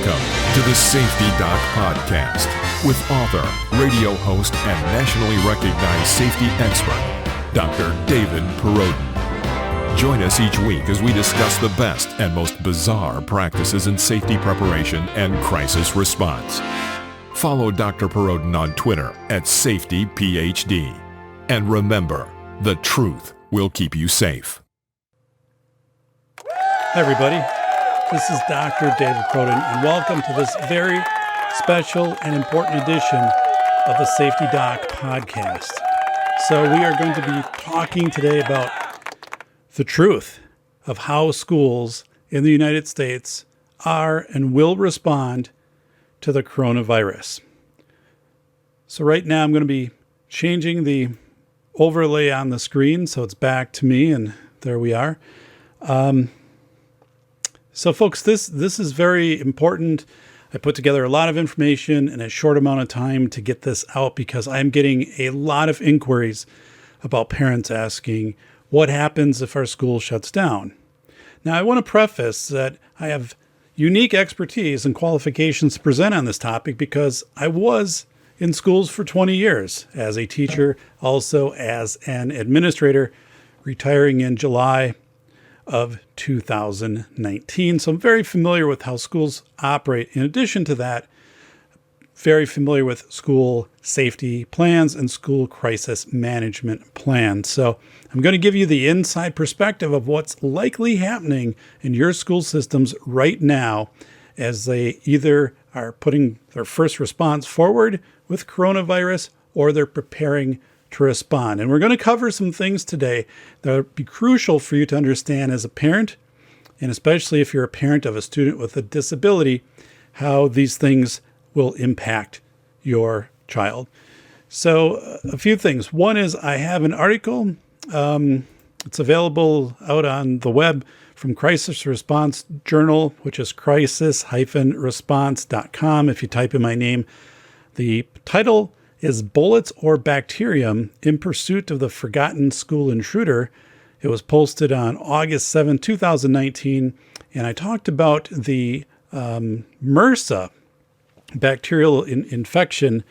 Welcome to the Safety Doc Podcast with author, radio host, and nationally recognized safety expert, Dr. David Perrodin. Join us each week as we discuss the best and most bizarre practices in safety preparation and crisis response. Follow Dr. Perrodin on Twitter at SafetyPhD. And remember, the truth will keep you safe. Hi, everybody. This is Dr. David Perrodin, and welcome to this very special and important edition of the Safety Doc Podcast. So we are going to be talking today about the truth of how schools in the United States are and will respond to the coronavirus. So right now I'm going to be changing the overlay on the screen so it's back to me, and there we are. So folks, this is very important. I put together a lot of information in a short amount of time to get this out because I'm getting a lot of inquiries about parents asking what happens if our school shuts down. Now, I want to preface that I have unique expertise and qualifications to present on this topic because I was in schools for 20 years as a teacher, also as an administrator, retiring in July of 2019. So I'm very familiar with how schools operate. In addition to that, very familiar with school safety plans and school crisis management plans. So I'm going to give you the inside perspective of what's likely happening in your school systems right now as they either are putting their first response forward with coronavirus or they're preparing to respond. And we're going to cover some things today that will be crucial for you to understand as a parent, and especially if you're a parent of a student with a disability, how these things will impact your child. So a few things. One is I have an article. It's available out on the web from Crisis Response Journal, which is crisis-response.com. If you type in my name, the title is Bullets or Bacterium in Pursuit of the Forgotten School Intruder. It was posted on August 7, 2019, and I talked about the MRSA, bacterial infection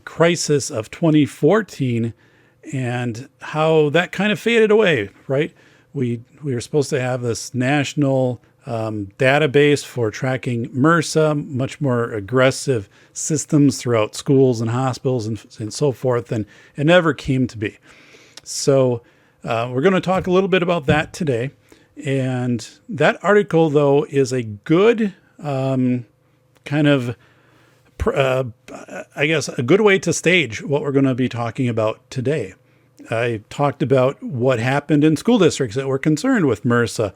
crisis of 2014, and how that kind of faded away, right? We were supposed to have this national database for tracking MRSA, much more aggressive systems throughout schools and hospitals and so forth, and it never came to be. So we're going to talk a little bit about that today. And that article, though, is a good a good way to stage what we're going to be talking about today. I talked about what happened in school districts that were concerned with MRSA,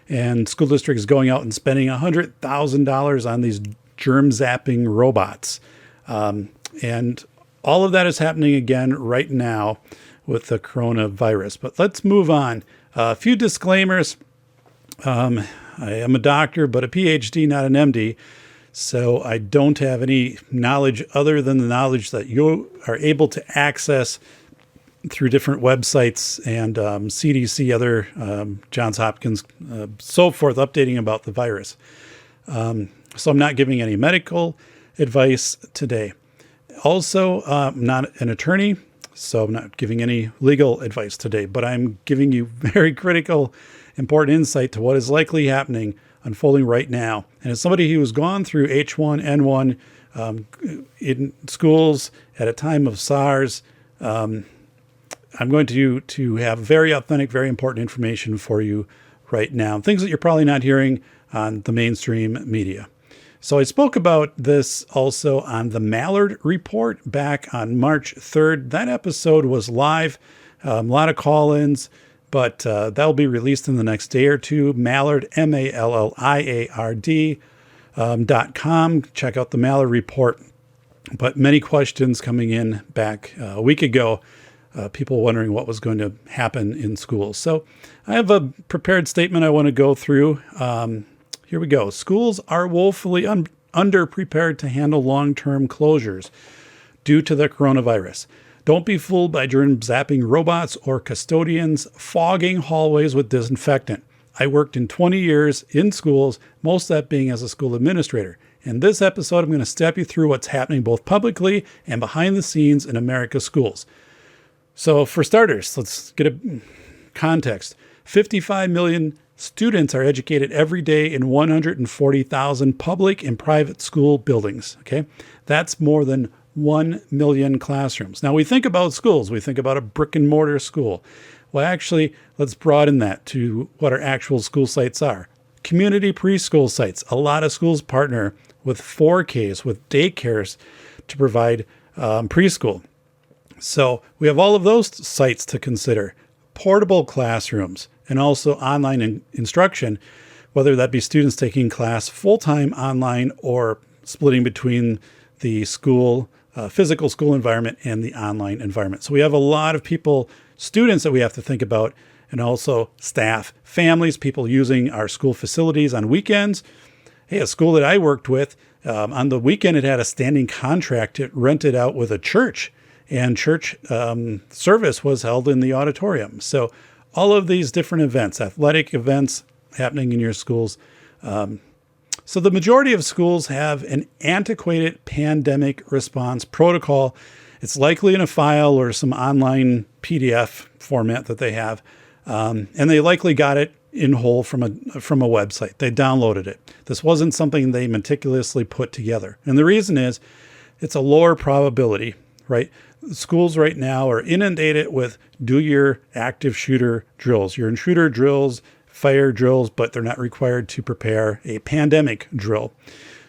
and school districts going out and spending $100,000 on these germ zapping robots. And all of that is happening again right now with the coronavirus. But let's move on. A few disclaimers. I am a doctor, but a PhD, not an MD. So I don't have any knowledge other than the knowledge that you are able to access through different websites and CDC, other Johns Hopkins, so forth, updating about the virus. So I'm not giving any medical advice today. Also, I'm not an attorney, so I'm not giving any legal advice today, but I'm giving you very critical, important insight to what is likely happening, unfolding right now. And as somebody who has gone through H1N1 in schools at a time of SARS, I'm going to have very authentic, very important information for you right now. Things that you're probably not hearing on the mainstream media. So I spoke about this also on the Mallard Report back on March 3rd. That episode was live, a lot of call-ins, but that'll be released in the next day or two. Mallard, MALLIARD.com. Check out the Mallard Report. But many questions coming in back a week ago. People wondering what was going to happen in schools. So I have a prepared statement I want to go through. Here we go. Schools are woefully underprepared to handle long-term closures due to the coronavirus. Don't be fooled by germ zapping robots or custodians fogging hallways with disinfectant. I worked in 20 years in schools, most of that being as a school administrator. In this episode, I'm going to step you through what's happening both publicly and behind the scenes in America's schools. So for starters, let's get a context. 55 million students are educated every day in 140,000 public and private school buildings. Okay, that's more than 1 million classrooms. Now we think about schools, we think about a brick and mortar school. Well, actually, let's broaden that to what our actual school sites are. Community preschool sites. A lot of schools partner with 4Ks, with daycares to provide preschool. So we have all of those sites to consider. Portable classrooms and also online instruction, whether that be students taking class full-time online or splitting between the school, physical school environment and the online environment. So we have a lot of people, students that we have to think about, and also staff, families, people using our school facilities on weekends. Hey, a school that I worked with, on the weekend, it had a standing contract. It rented out with a church, and church service was held in the auditorium. So all of these different events, athletic events happening in your schools. So the majority of schools have an antiquated pandemic response protocol. It's likely in a file or some online PDF format that they have. And they likely got it in whole from a website. They downloaded it. This wasn't something they meticulously put together. And the reason is it's a lower probability, right? Schools right now are inundated with do your active shooter drills, your intruder drills, fire drills, but they're not required to prepare a pandemic drill.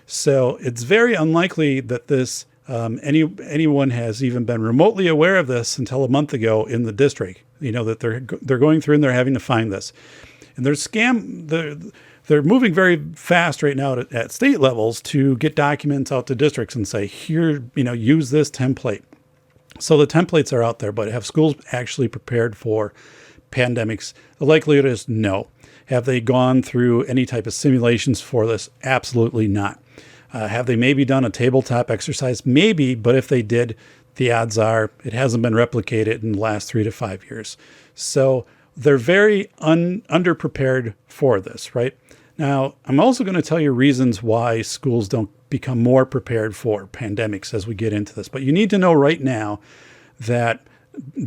So it's very unlikely that this anyone has even been remotely aware of this until a month ago in the district. You know that they're going through and they're having to find this, and they're moving very fast right now at state levels to get documents out to districts and say, here, use this template. So the templates are out there, but have schools actually prepared for pandemics? The likelihood is no. Have they gone through any type of simulations for this? Absolutely not. Have they maybe done a tabletop exercise? Maybe, but if they did, the odds are it hasn't been replicated in the last 3 to 5 years. So they're very underprepared for this, right? Now, I'm also going to tell you reasons why schools don't become more prepared for pandemics as we get into this. But you need to know right now that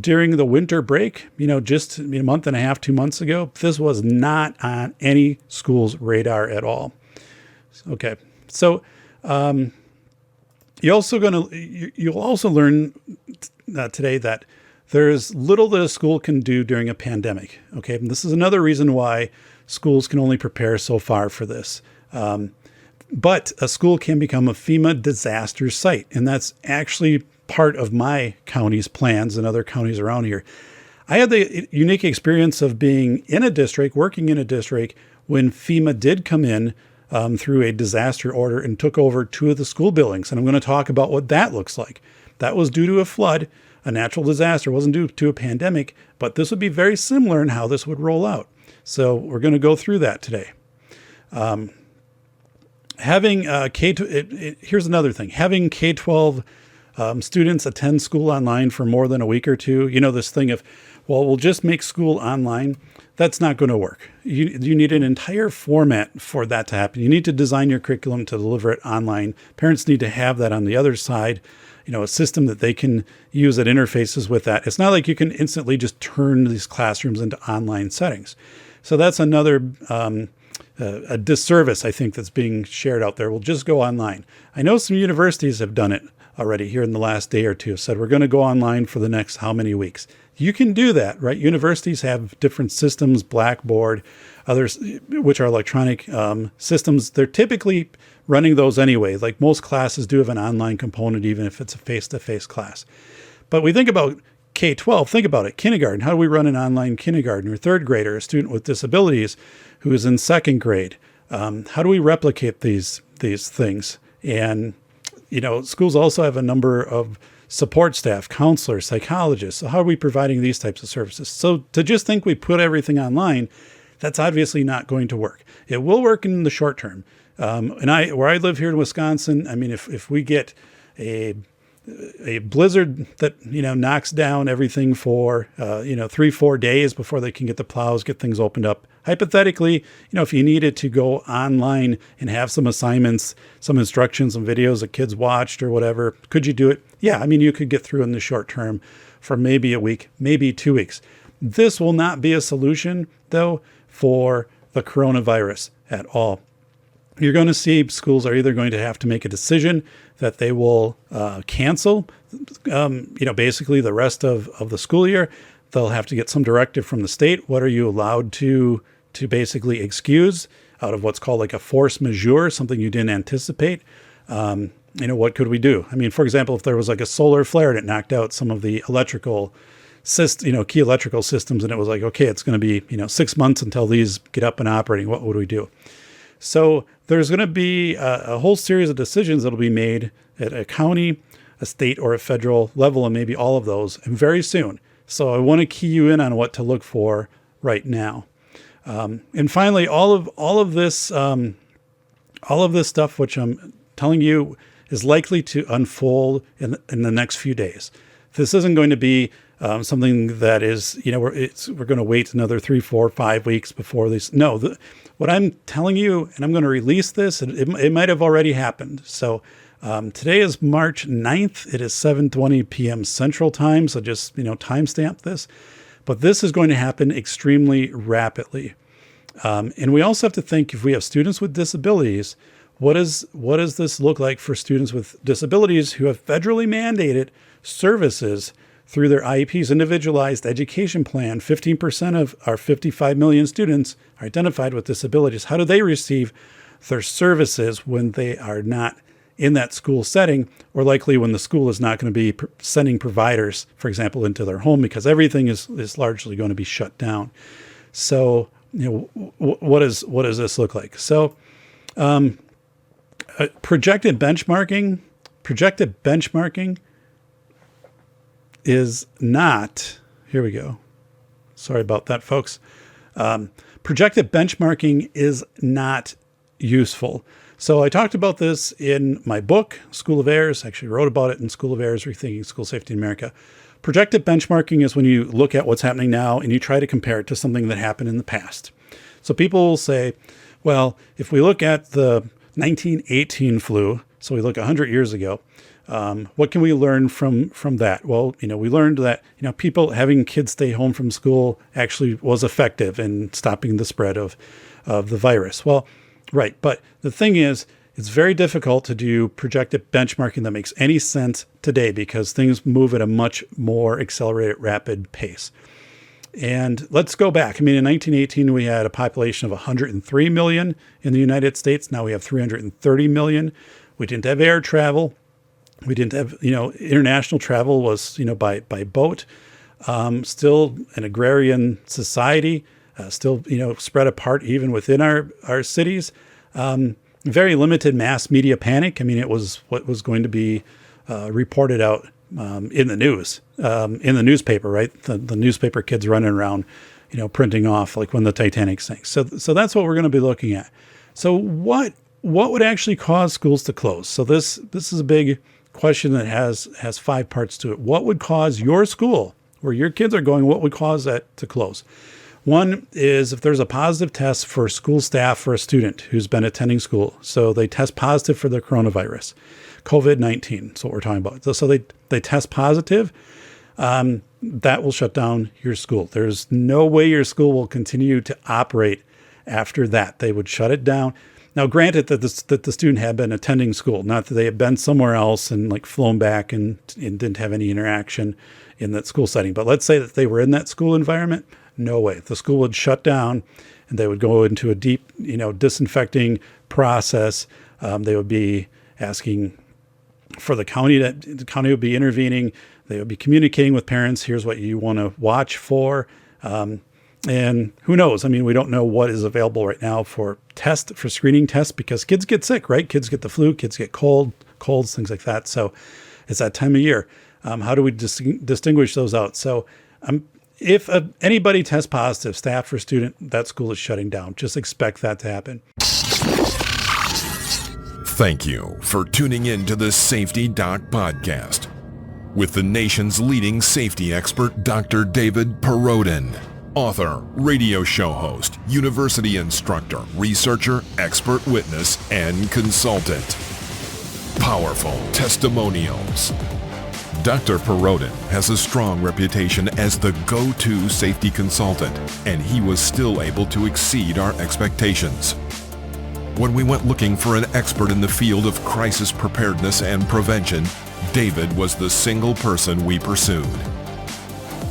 during the winter break, just a month and a half, 2 months ago, this was not on any school's radar at all. Okay, so you'll also learn today that there's little that a school can do during a pandemic. Okay, and this is another reason why schools can only prepare so far for this. But a school can become a FEMA disaster site, and that's actually part of my county's plans and other counties around here. I had the unique experience of being in a district, working in a district, when FEMA did come in through a disaster order and took over 2 of the school buildings. And I'm going to talk about what that looks like. That was due to a flood, a natural disaster. It wasn't due to a pandemic, but this would be very similar in how this would roll out. So we're going to go through that today. Here's another thing. Having K-12 students attend school online for more than a week or two, this thing of, well, we'll just make school online. That's not going to work. You need an entire format for that to happen. You need to design your curriculum to deliver it online. Parents need to have that on the other side, a system that they can use that interfaces with that. It's not like you can instantly just turn these classrooms into online settings. So that's another a disservice, I think, that's being shared out there. We'll just go online. I know some universities have done it already here in the last day or two, said we're going to go online for the next how many weeks. You can do that, right? Universities have different systems, Blackboard, others, which are electronic systems. They're typically running those anyway. Like most classes do have an online component, even if it's a face-to-face class. But we think about K-12, think about it, kindergarten. How do we run an online kindergarten, or third grader, a student with disabilities who is in second grade? How do we replicate these things? And, schools also have a number of support staff, counselors, psychologists. So how are we providing these types of services? So to just think we put everything online, that's obviously not going to work. It will work in the short term. Where I live here in Wisconsin, if we get a blizzard that, knocks down everything for, 3-4 days before they can get the plows, get things opened up, hypothetically, if you needed to go online and have some assignments, some instructions, some videos that kids watched or whatever, could you do it? Yeah, you could get through in the short term for maybe a week, maybe 2 weeks. This will not be a solution, though, for the coronavirus at all. You're going to see schools are either going to have to make a decision that they will cancel, basically the rest of the school year. They'll have to get some directive from the state. What are you allowed to basically excuse out of what's called like a force majeure, something you didn't anticipate? What could we do? For example, if there was like a solar flare and it knocked out some of the electrical key electrical systems, and it was like, okay, it's going to be, 6 months until these get up and operating. What would we do? So there's going to be a whole series of decisions that will be made at a county, a state, or a federal level, and maybe all of those, and very soon. So I want to key you in on what to look for right now. And finally, all of this stuff, which I'm telling you, is likely to unfold in the next few days. This isn't going to be something that is, we're going to wait another 3, 4, 5 weeks before this. No, what I'm telling you, and I'm going to release this, it might have already happened. So today is March 9th. It is 7:20 p.m. Central Time. So just, timestamp this. But this is going to happen extremely rapidly. And we also have to think, if we have students with disabilities, what does this look like for students with disabilities who have federally mandated services through their IEP's individualized education plan? 15% of our 55 million students are identified with disabilities. How do they receive their services when they are not in that school setting, or likely when the school is not going to be sending providers, for example, into their home, because everything is largely going to be shut down? So, what does this look like? So, projected benchmarking is not, here we go. Sorry about that, folks. Projected benchmarking is not useful. So I talked about this in my book, School of Errors. I actually wrote about it in School of Errors, Rethinking School Safety in America. Projected benchmarking is when you look at what's happening now and you try to compare it to something that happened in the past. So people will say, well, if we look at the 1918 flu, so we look 100 years ago, what can we learn from that? Well, we learned that, people having kids stay home from school actually was effective in stopping the spread of the virus. Well, right. But the thing is, it's very difficult to do projected benchmarking that makes any sense today because things move at a much more accelerated, rapid pace. And let's go back. In 1918, we had a population of 103 million in the United States. Now we have 330 million. We didn't have air travel. We didn't have, international travel was, by boat. Still an agrarian society, still, spread apart even within our cities. Very limited mass media panic. It was what was going to be reported out in the news, in the newspaper, right? The newspaper kids running around, printing off like when the Titanic sank. So that's what we're going to be looking at. So what would actually cause schools to close? So this is a big question that has 5 parts to it. What would cause your school, where your kids are going, what would cause that to close? One is if there's a positive test for school staff for a student who's been attending school. So they test positive for the coronavirus, COVID-19. That's what we're talking about. So they test positive. That will shut down your school. There's no way your school will continue to operate after that. They would shut it down. Now, granted that the student had been attending school, not that they had been somewhere else and like flown back and didn't have any interaction in that school setting. But let's say that they were in that school environment. No way. The school would shut down and they would go into a deep, disinfecting process. They would be asking for the county would be intervening. They would be communicating with parents. Here's what you want to watch for. And who knows? We don't know what is available right now for screening tests because kids get sick, right? Kids get the flu, kids get colds, things like that. So it's that time of year. How do we distinguish those out? So if anybody tests positive, staff or student, that school is shutting down. Just expect that to happen. Thank you for tuning in to the Safety Doc Podcast with the nation's leading safety expert, Dr. David Perrodin. Author, radio show host, university instructor, researcher, expert witness, and consultant. Powerful testimonials. Dr. Perodin has a strong reputation as the go-to safety consultant, and he was still able to exceed our expectations. When we went looking for an expert in the field of crisis preparedness and prevention, David was the single person we pursued.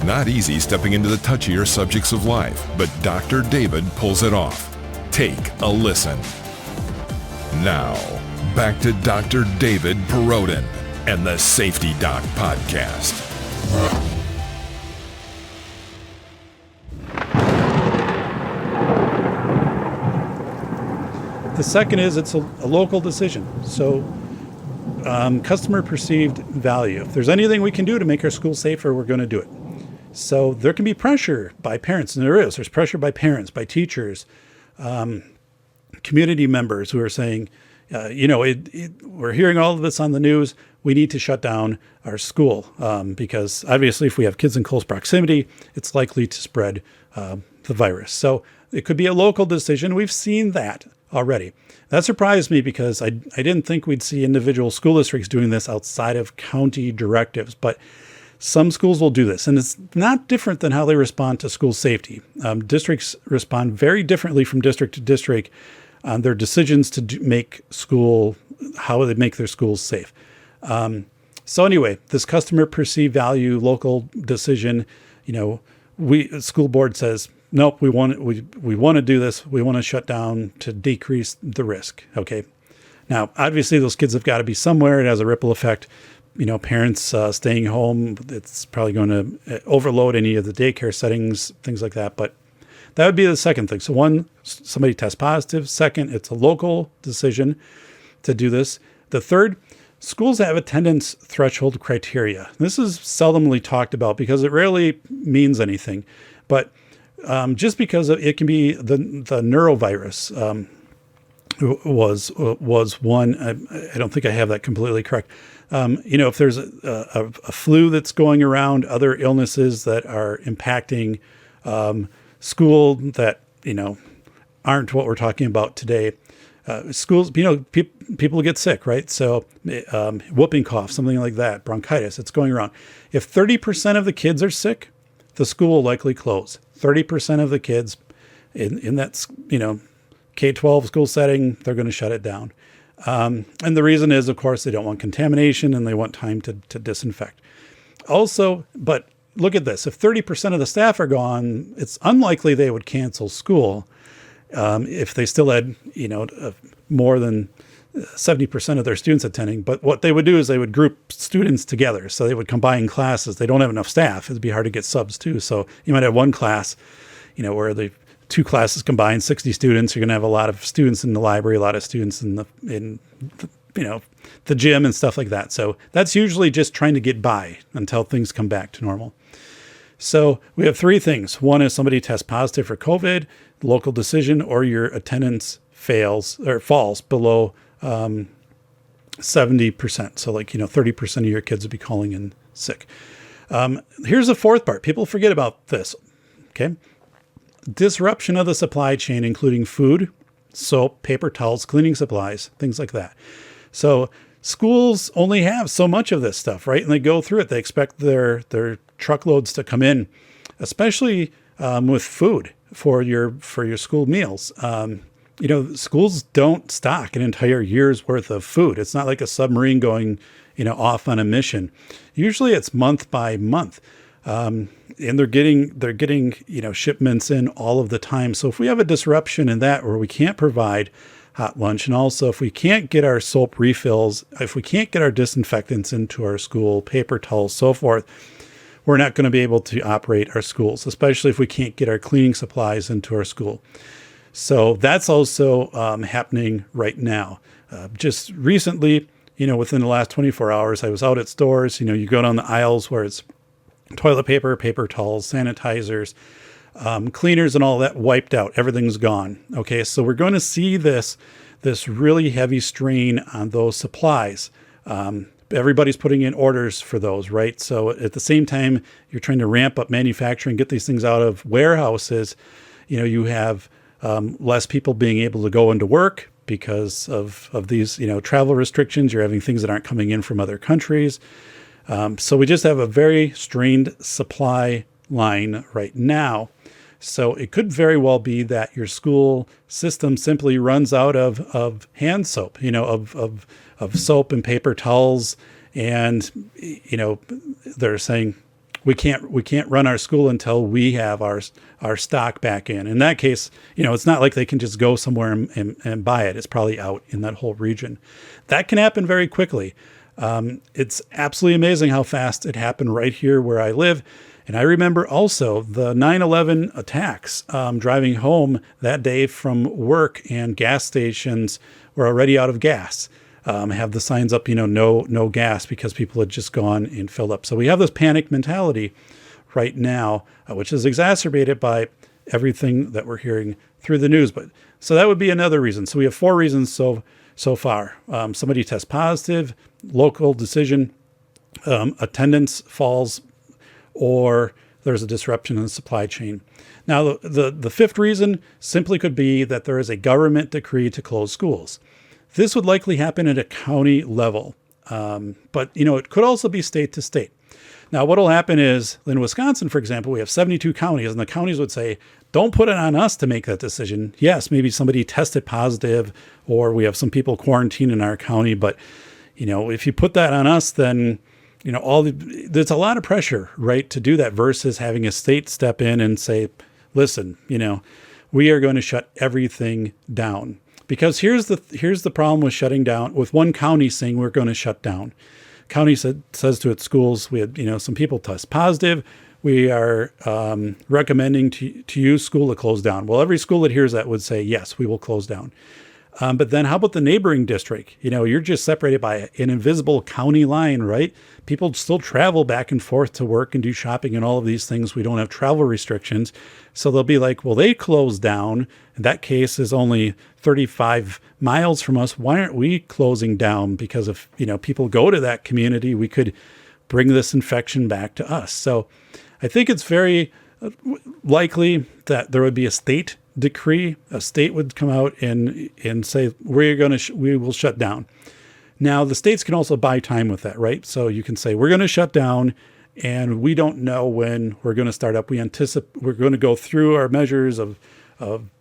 Not easy stepping into the touchier subjects of life, but Dr. David pulls it off. Take a listen. Now, back to Dr. David Perodin and the Safety Doc Podcast. The second is it's a local decision. So customer perceived value. If there's anything we can do to make our school safer, we're going to do it. So there can be pressure by parents, and there's pressure by parents, by teachers, community members who are saying, we're hearing all of this on the news. We need to shut down our school because obviously if we have kids in close proximity, it's likely to spread the virus. So it could be a local decision. We've seen that already. That surprised me because I didn't think we'd see individual school districts doing this outside of county directives, but some schools will do this, and it's not different than how they respond to school safety. Districts respond very differently from district to district on their decisions to how they make their schools safe. So anyway, this customer perceived value local decision, school board says, nope, we want to do this. We want to shut down to decrease the risk. Okay. Now, obviously those kids have got to be somewhere. It has a ripple effect. Parents staying home, it's probably going to overload any of the daycare settings, things like that. But that would be the second thing. So one, somebody tests positive. Second, it's a local decision to do this. The third, schools have attendance threshold criteria. This is seldomly talked about because it rarely means anything. But just because it can be the neurovirus was one. I don't think I have that completely correct. If there's a flu that's going around, other illnesses that are impacting school that, aren't what we're talking about today. Schools, people get sick, right? So whooping cough, something like that, bronchitis, it's going around. If 30% of the kids are sick, the school will likely close. 30% of the kids in that, K-12 school setting, they're going to shut it down. And the reason is, of course, they don't want contamination and they want time to disinfect. Also, but look at this. If 30% of the staff are gone, it's unlikely they would cancel school if they still had, more than 70% of their students attending. But what they would do is they would group students together. So they would combine classes. They don't have enough staff. It'd be hard to get subs too. So you might have one class, where the two classes combined, 60 students. You're going to have a lot of students in the library, a lot of students in the gym and stuff like that. So that's usually just trying to get by until things come back to normal. So we have three things. One is somebody tests positive for COVID, local decision, or your attendance falls below 70%. So 30% of your kids would be calling in sick. Here's the fourth part. People forget about this. Okay. Disruption of the supply chain, including food, soap, paper towels, cleaning supplies, things like that. So schools only have so much of this stuff, right? And they go through it. They expect their truckloads to come in, especially with food for your school meals. Schools don't stock an entire year's worth of food. It's not like a submarine going, off on a mission. Usually it's month by month. And they're getting, shipments in all of the time. So if we have a disruption in that where we can't provide hot lunch, and also if we can't get our soap refills, if we can't get our disinfectants into our school, paper towels, so forth, we're not going to be able to operate our schools, especially if we can't get our cleaning supplies into our school. So that's also happening right now. Just recently, within the last 24 hours, I was out at stores. You go down the aisles where it's toilet paper, paper towels, sanitizers, cleaners, and all that wiped out. Everything's gone. Okay, so we're going to see this really heavy strain on those supplies. everybody's putting in orders for those, right? So at the same time, you're trying to ramp up manufacturing, get these things out of warehouses. You have less people being able to go into work because of these, travel restrictions. You're having things that aren't coming in from other countries. So we just have a very strained supply line right now. So it could very well be that your school system simply runs out of hand soap, of soap and paper towels. And, they're saying we can't run our school until we have our stock back in. In that case, it's not like they can just go somewhere and buy it. It's probably out in that whole region. That can happen very quickly. It's absolutely amazing how fast it happened right here where I live. And I remember also the 9/11 attacks, driving home that day from work, and gas stations were already out of gas. Have the signs up, no gas, because people had just gone and filled up. So we have this panic mentality right now, which is exacerbated by everything that we're hearing through the news. But so that would be another reason. So we have 4 reasons so far. Somebody tests positive, local decision, attendance falls, or there's a disruption in the supply chain. Now, the 5th reason simply could be that there is a government decree to close schools. This would likely happen at a county level, but it could also be state to state. Now, what will happen is in Wisconsin, for example, we have 72 counties, and the counties would say, don't put it on us to make that decision. Yes, maybe somebody tested positive, or we have some people quarantined in our county, but if you put that on us, then there's a lot of pressure, right, to do that, versus having a state step in and say, listen, we are going to shut everything down. Because here's the problem with shutting down, with one county saying we're going to shut down. County says to its schools, we had some people test positive. We are recommending to you, school, to close down. Well, every school that hears that would say, yes, we will close down. But then how about the neighboring district? You're just separated by an invisible county line, right? People still travel back and forth to work and do shopping and all of these things. We don't have travel restrictions. So they'll be like, well, they closed down. And that case is only 35 miles from us. Why aren't we closing down? Because if, people go to that community, we could bring this infection back to us. So I think it's very likely that there would be a state decree. A state would come out and say, we will shut down. Now, the states can also buy time with that, right? So you can say, we're going to shut down, and we don't know when we're going to start up. We're going to go through our measures of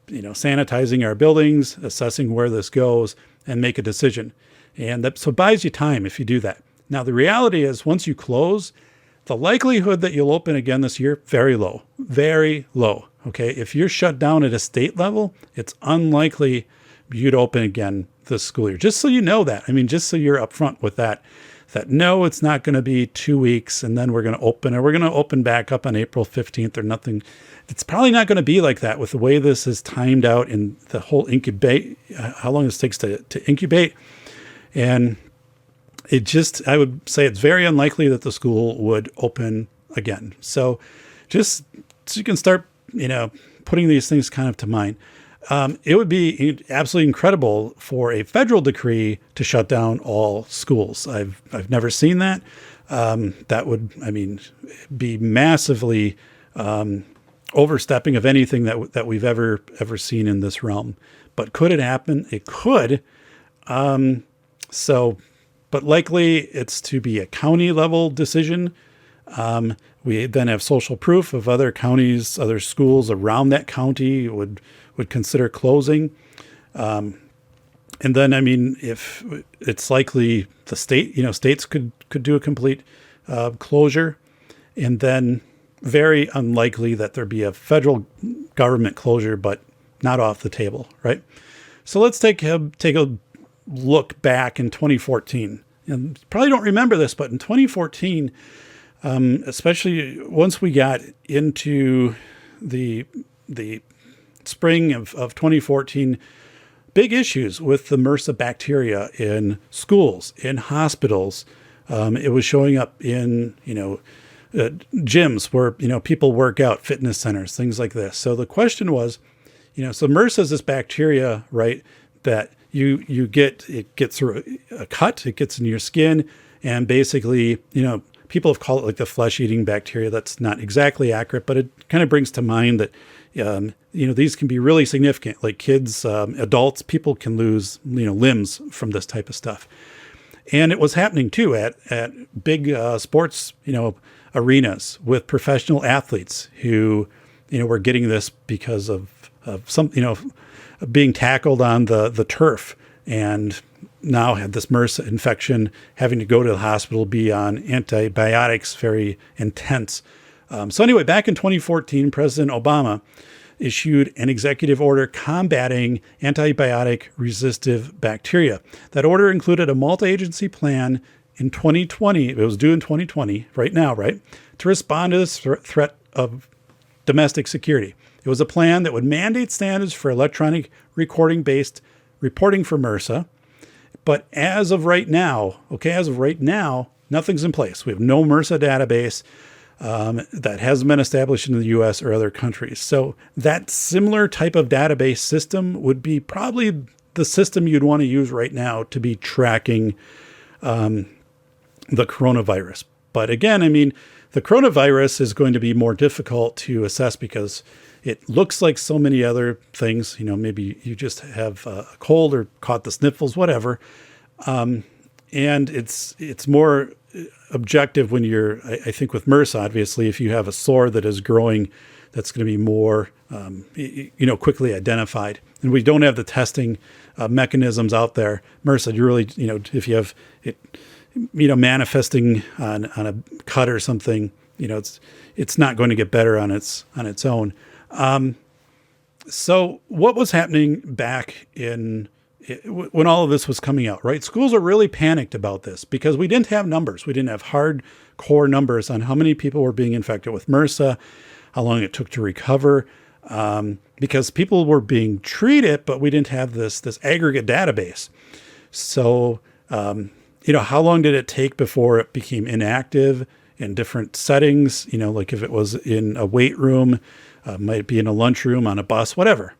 sanitizing our buildings, assessing where this goes, and make a decision. And so it buys you time if you do that. Now, the reality is, once you close, the likelihood that you'll open again this year, very low, very low. Okay. If you're shut down at a state level, it's unlikely you'd open again this school year. Just so you know that. Just so you're upfront with that no, it's not going to be 2 weeks and then we're going to open, or we're going to open back up on April 15th or nothing. It's probably not going to be like that with the way this is timed out in the whole how long this takes to incubate. And I would say it's very unlikely that the school would open again. So just so you can start, putting these things kind of to mind. It would be absolutely incredible for a federal decree to shut down all schools. I've never seen that. That would, be massively overstepping of anything that we've ever seen in this realm. But could it happen? It could. But likely it's to be a county level decision. We then have social proof of other counties, other schools around that county would consider closing. And then, if it's likely the state, states could do a complete closure, and then very unlikely that there be a federal government closure, but not off the table, right? So let's take a look back in 2014. And probably don't remember this, but in 2014, especially once we got into the spring of 2014, big issues with the MRSA bacteria in schools, in hospitals. It was showing up in, gyms where, people work out, fitness centers, things like this. So the question was, so MRSA is this bacteria, right, that you get, it gets through a cut, it gets in your skin, And basically, people have called it like the flesh-eating bacteria. That's not exactly accurate, but it kind of brings to mind that, these can be really significant. Like kids, adults, people can lose, limbs from this type of stuff. And it was happening too at big sports, arenas with professional athletes who, were getting this because of some, being tackled on the turf, and now had this MRSA infection, having to go to the hospital, be on antibiotics, very intense. So anyway, back in 2014, President Obama issued an executive order combating antibiotic-resistant bacteria. That order included a multi-agency plan in 2020. It was due in 2020, right now, right, to respond to this threat of domestic security. It was a plan that would mandate standards for electronic recording-based reporting for MRSA. But as of right now, nothing's in place. We have no MRSA database that hasn't been established in the U.S. or other countries. So that similar type of database system would be probably the system you'd want to use right now to be tracking the coronavirus. But again, the coronavirus is going to be more difficult to assess because it looks like so many other things. Maybe you just have a cold or caught the sniffles, whatever. And it's more objective when I think with MRSA, obviously, if you have a sore that is growing, that's going to be more, quickly identified. And we don't have the testing mechanisms out there. MRSA, you really, if you have it, manifesting on a cut or something, it's not going to get better on its own. So what was happening back when all of this was coming out, right? Schools are really panicked about this because we didn't have numbers. We didn't have hardcore numbers on how many people were being infected with MRSA, how long it took to recover, because people were being treated, but we didn't have this aggregate database. So, how long did it take before it became inactive in different settings? Like if it was in a weight room, might be in a lunchroom, on a bus, whatever.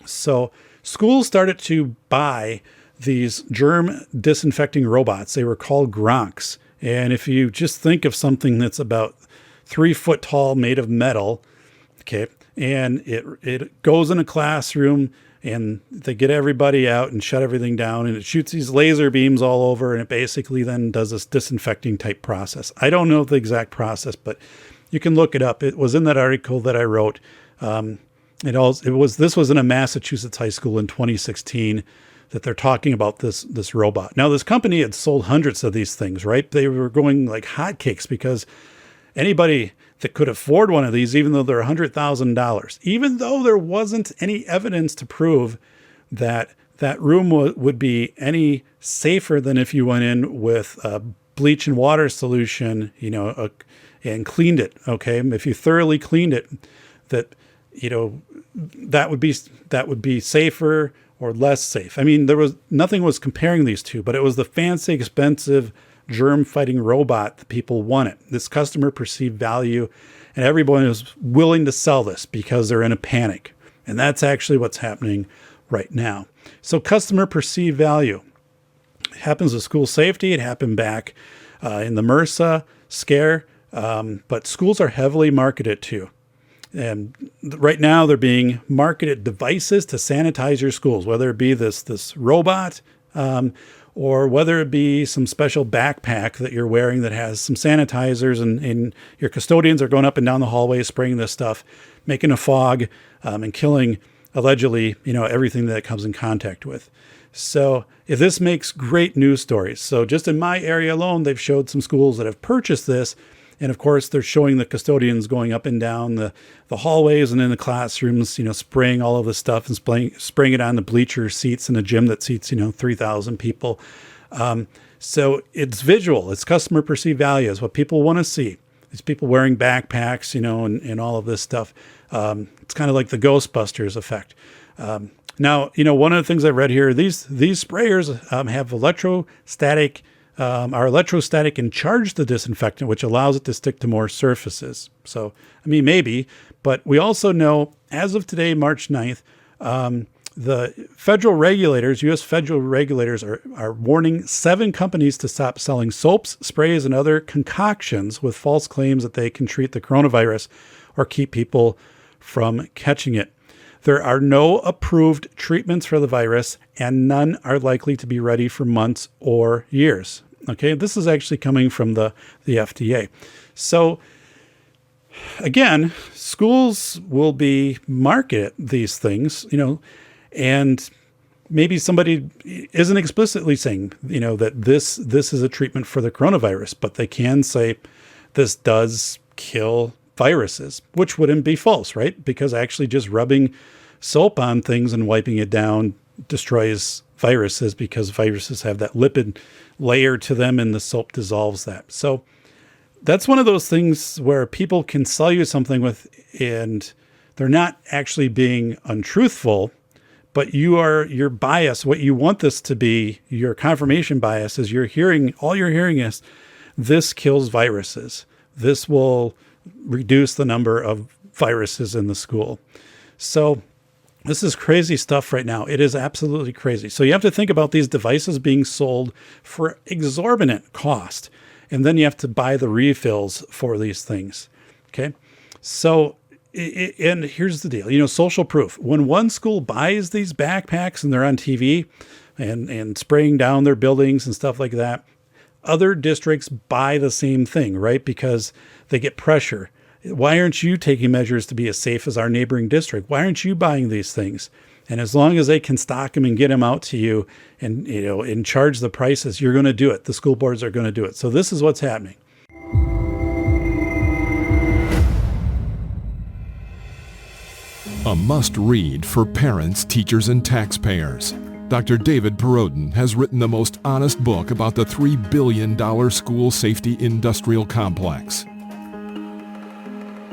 So schools started to buy these germ disinfecting robots. They were called Gronks. And if you just think of something that's about 3 foot tall, made of metal, okay, and it goes in a classroom and they get everybody out and shut everything down, and it shoots these laser beams all over, and it basically then does this disinfecting type process. I don't know the exact process, but you can look it up. It was in that article that I wrote. This was in a Massachusetts high school in 2016 that they're talking about this robot. Now, this company had sold hundreds of these things, right? They were going like hotcakes because anybody that could afford one of these, even though they're $100,000, even though there wasn't any evidence to prove that that room would be any safer than if you went in with a bleach and water solution, and cleaned it. Okay. If you thoroughly cleaned it, that would be safer or less safe. Nothing was comparing these two, but it was the fancy, expensive germ fighting robot that people wanted. This customer perceived value, and everyone is willing to sell this because they're in a panic. And that's actually what's happening right now. So customer perceived value. It happens with school safety. It happened back in the MRSA scare, but schools are heavily marketed too. And right now they're being marketed devices to sanitize your schools, whether it be this robot, or whether it be some special backpack that you're wearing that has some sanitizers, and your custodians are going up and down the hallway spraying this stuff, making a fog, and killing, allegedly, everything that it comes in contact with. So if this makes great news stories. So just in my area alone, they've showed some schools that have purchased this. And of course, they're showing the custodians going up and down the hallways and in the classrooms, spraying all of this stuff and spraying it on the bleacher seats in a gym that seats, 3,000 people. So it's visual. It's customer perceived value. It's what people want to see. These people wearing backpacks, and all of this stuff. It's kind of like the Ghostbusters effect. Now, one of the things I read here, these sprayers have electrostatic and charge the disinfectant, which allows it to stick to more surfaces. So, maybe, but we also know as of today, March 9th, the federal regulators, U.S. federal regulators, are warning 7 companies to stop selling soaps, sprays, and other concoctions with false claims that they can treat the coronavirus or keep people from catching it. There are no approved treatments for the virus, and none are likely to be ready for months or years. Okay, this is actually coming from the FDA. So again, schools will be market these things, and maybe somebody isn't explicitly saying, that this is a treatment for the coronavirus, but they can say this does kill viruses, which wouldn't be false, right? Because actually just rubbing soap on things and wiping it down destroys viruses, because viruses have that lipid layer to them and the soap dissolves that. So that's one of those things where people can sell you something and they're not actually being untruthful, but your bias, what you want this to be, your confirmation bias is all you're hearing is this kills viruses. This will reduce the number of viruses in the school. So this is crazy stuff right now. It is absolutely crazy. So you have to think about these devices being sold for exorbitant cost. And then you have to buy the refills for these things. Okay. So, and here's the deal, social proof. When one school buys these backpacks and they're on TV and spraying down their buildings and stuff like that, other districts buy the same thing, right? Because they get pressure. Why aren't you taking measures to be as safe as our neighboring district? Why aren't you buying these things? And as long as they can stock them and get them out to you and charge the prices, you're going to do it. The school boards are going to do it. So this is what's happening. A must-read for parents, teachers, and taxpayers. Dr. David Perrodin has written the most honest book about the $3 billion school safety industrial complex.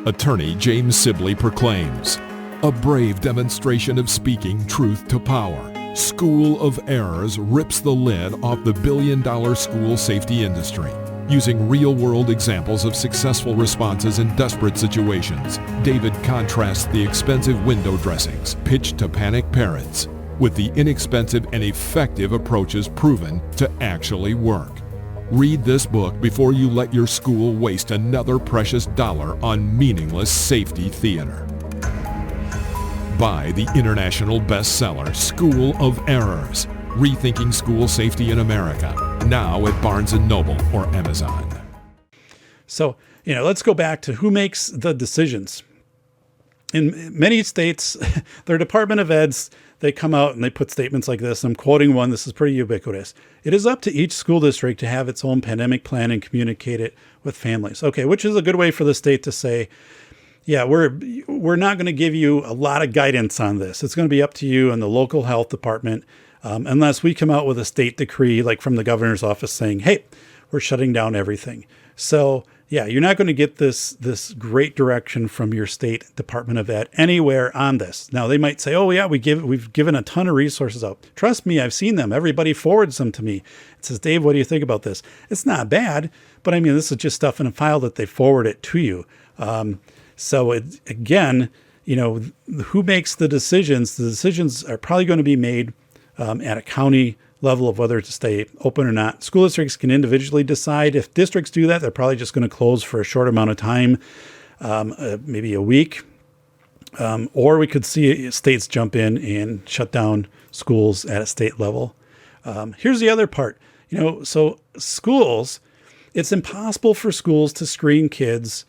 Attorney James Sibley proclaims, a brave demonstration of speaking truth to power. School of Errors rips the lid off the billion-dollar school safety industry. Using real-world examples of successful responses in desperate situations, David contrasts the expensive window dressings pitched to panic parents with the inexpensive and effective approaches proven to actually work. Read this book before you let your school waste another precious dollar on meaningless safety theater. Buy the international bestseller, School of Errors, Rethinking School Safety in America, now at Barnes & Noble or Amazon. So, let's go back to who makes the decisions. In many states, their Department of Eds, they come out and they put statements like this. I'm quoting one. This is pretty ubiquitous. It is up to each school district to have its own pandemic plan and communicate it with families. Okay, which is a good way for the state to say, yeah, we're not going to give you a lot of guidance on this. It's going to be up to you and the local health department, unless we come out with a state decree like from the governor's office saying, hey, we're shutting down everything. So yeah, you're not going to get this great direction from your state Department of Ed anywhere on this. Now they might say, oh yeah, we've given a ton of resources out. Trust me, I've seen them. Everybody forwards them to me. It says, Dave, what do you think about this? It's not bad, but I mean, this is just stuff in a file that they forward it to you. So again, who makes the decisions? The decisions are probably going to be made at a county level of whether to stay open or not. School districts can individually decide. If districts do that, they're probably just going to close for a short amount of time, maybe a week. Or we could see states jump in and shut down schools at a state level. Here's the other part. So schools, it's impossible for schools to screen kids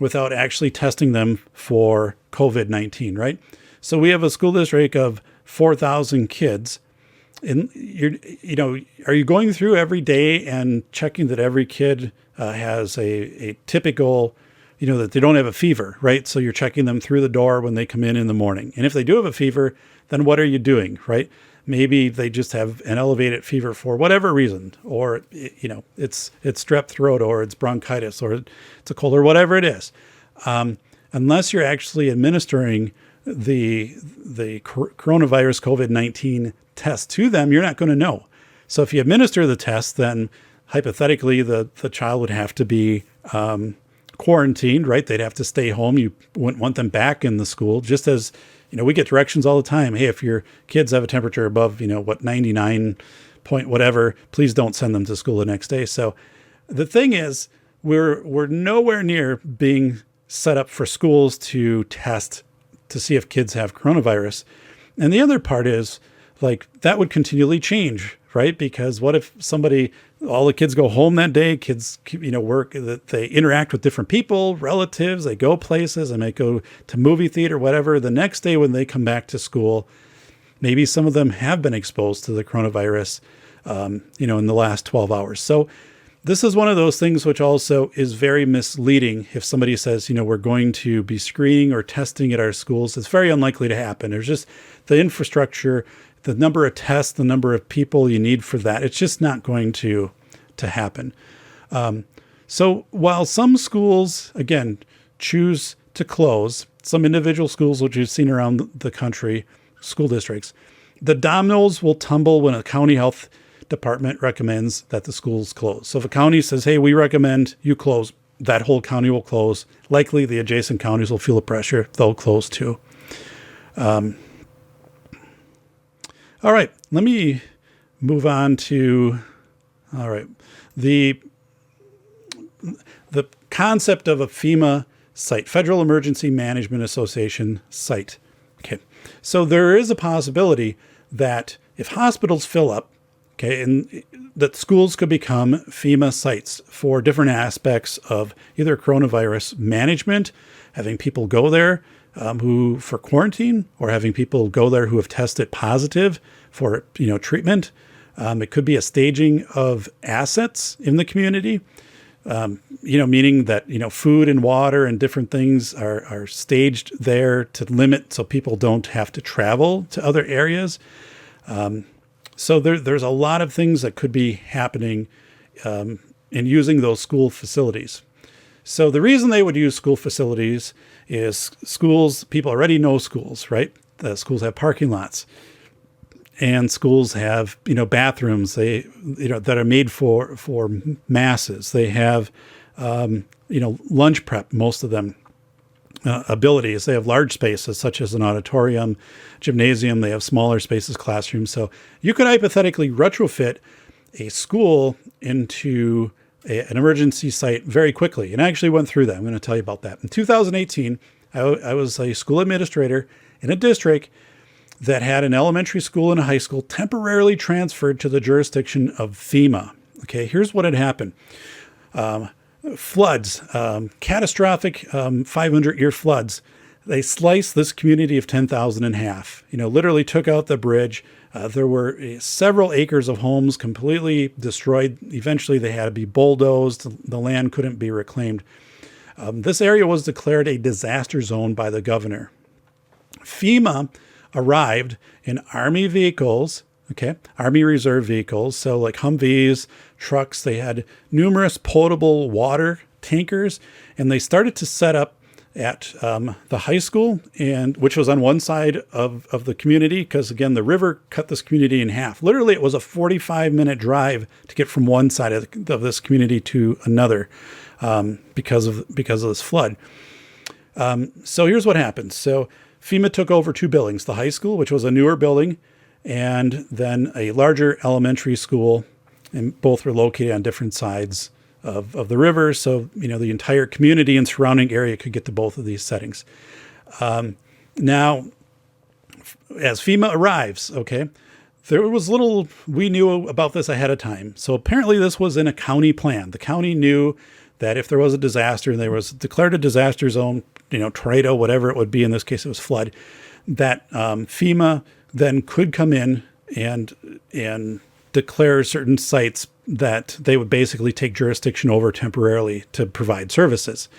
without actually testing them for COVID-19, right? So we have a school district of 4,000 kids. And are you going through every day and checking that every kid has a typical, that they don't have a fever, right? So you're checking them through the door when they come in the morning. And if they do have a fever, then what are you doing, right? Maybe they just have an elevated fever for whatever reason, or, it's strep throat, or it's bronchitis, or it's a cold, or whatever it is. Unless you're actually administering the coronavirus COVID-19 test to them, you're not going to know. So if you administer the test, then hypothetically the child would have to be quarantined, right? They'd have to stay home. You wouldn't want them back in the school, just as, we get directions all the time. Hey, if your kids have a temperature above, 99 point whatever, please don't send them to school the next day. So the thing is, we're nowhere near being set up for schools to test to see if kids have coronavirus. And the other part is, like, that would continually change, right? Because what if all the kids go home that day, kids, work, that they interact with different people, relatives, they go places, they might go to movie theater, whatever. The next day when they come back to school, maybe some of them have been exposed to the coronavirus, in the last 12 hours. So this is one of those things which also is very misleading. If somebody says, we're going to be screening or testing at our schools, it's very unlikely to happen. There's just the infrastructure, the number of tests, the number of people you need for that. It's just not going to happen. So while some schools, again, choose to close, some individual schools, which you've seen around the country, school districts, the dominoes will tumble when a county health department recommends that the schools close. So if a county says, hey, we recommend you close, that whole county will close. Likely the adjacent counties will feel the pressure. They'll close too. All right, let me move on to, the concept of a FEMA site, Federal Emergency Management Association site. Okay, so there is a possibility that if hospitals fill up, and that schools could become FEMA sites for different aspects of either coronavirus management, having people go there who for quarantine, or having people go there who have tested positive for treatment. It could be a staging of assets in the community, meaning that food and water and different things are staged there to limit so people don't have to travel to other areas. So there's a lot of things that could be happening in using those school facilities. So the reason they would use school facilities is people already know schools, right? The schools have parking lots, and schools have, bathrooms that are made for masses. They have, lunch prep, most of them. Abilities. They have large spaces such as an auditorium, gymnasium. They have smaller spaces, classrooms. So you could hypothetically retrofit a school into an emergency site very quickly. And I actually went through that. I'm going to tell you about that. In 2018, I was a school administrator in a district that had an elementary school and a high school temporarily transferred to the jurisdiction of FEMA. Okay, here's what had happened. Floods, catastrophic 500-year floods. They sliced this community of 10,000 in half, literally took out the bridge. There were several acres of homes completely destroyed. Eventually they had to be bulldozed. The land couldn't be reclaimed. This area was declared a disaster zone by the governor. FEMA arrived in Army vehicles, Army Reserve vehicles. So like Humvees, trucks, they had numerous potable water tankers, and they started to set up at the high school, which was on one side of the community, because again, the river cut this community in half. Literally, it was a 45-minute drive to get from one side of this community to another because of this flood. So here's what happened. So FEMA took over two buildings, the high school, which was a newer building, and then a larger elementary school, and both were located on different sides of the river. So, the entire community and surrounding area could get to both of these settings. Now, as FEMA arrives, there was little we knew about this ahead of time. So apparently this was in a county plan. The county knew that if there was a disaster and there was declared a disaster zone, tornado, whatever it would be, in this case it was flood, that FEMA then could come in and declare certain sites that they would basically take jurisdiction over temporarily to provide services.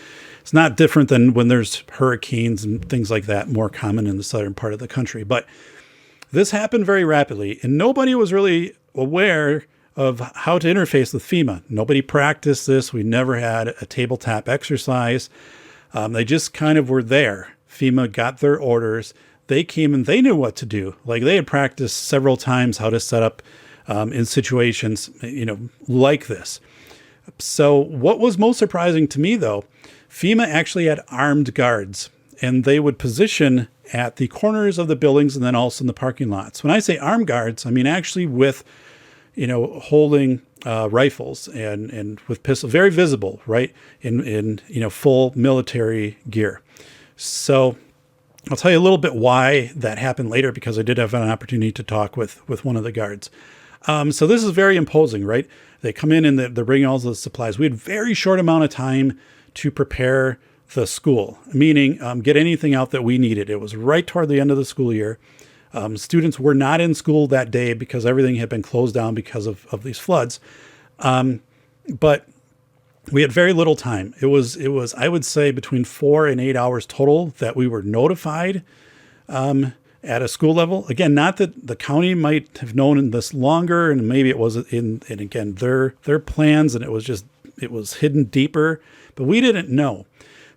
It's not different than when there's hurricanes and things like that, more common in the southern part of the country. But this happened very rapidly, and nobody was really aware of how to interface with FEMA. Nobody practiced this. We never had a tabletop exercise. They just kind of were there. FEMA got their orders. They came and they knew what to do. Like, they had practiced several times how to set up in situations, like this. So what was most surprising to me, though, FEMA actually had armed guards, and they would position at the corners of the buildings and then also in the parking lots. When I say armed guards, I mean actually with, holding rifles and with pistols, very visible, right? In full military gear. So I'll tell you a little bit why that happened later, because I did have an opportunity to talk with one of the guards. So this is very imposing, right? They come in and they bring all the supplies. We had very short amount of time to prepare the school, meaning get anything out that we needed. It was right toward the end of the school year. Students were not in school that day because everything had been closed down because of these floods. But we had very little time. It was, I would say, between 4 and 8 hours total that we were notified at a school level. Again, not that the county might have known this longer, and maybe it was in again, their plans, and it was hidden deeper, but we didn't know.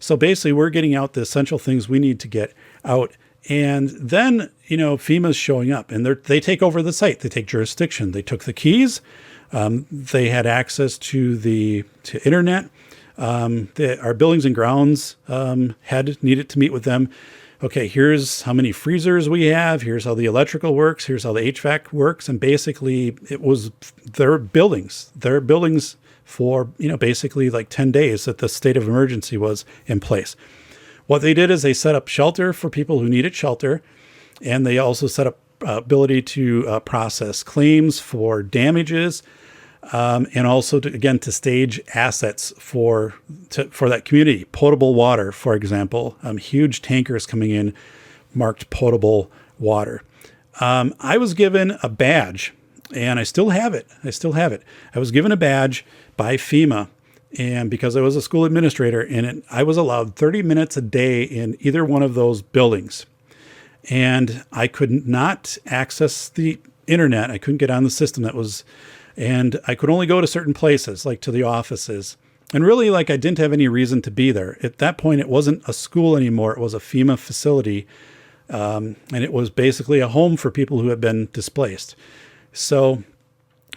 So basically, we're getting out the essential things we need to get out. And then, FEMA's showing up, and they take over the site. They take jurisdiction. They took the keys. They had access to internet. Our buildings and grounds needed to meet with them. Okay, here's how many freezers we have. Here's how the electrical works. Here's how the HVAC works. And basically, it was their buildings for, basically like 10 days that the state of emergency was in place. What they did is they set up shelter for people who needed shelter. And they also set up ability to process claims for damages, and also to stage assets for that community. Potable water, for example, huge tankers coming in marked potable water. I was given a badge, and I still have it. I was given a badge by FEMA, and because I was a school administrator, and I was allowed 30 minutes a day in either one of those buildings. And I could not access the internet. I couldn't get on the system and I could only go to certain places, like to the offices. And really, I didn't have any reason to be there. At that point, it wasn't a school anymore. It was a FEMA facility. And it was basically a home for people who had been displaced. So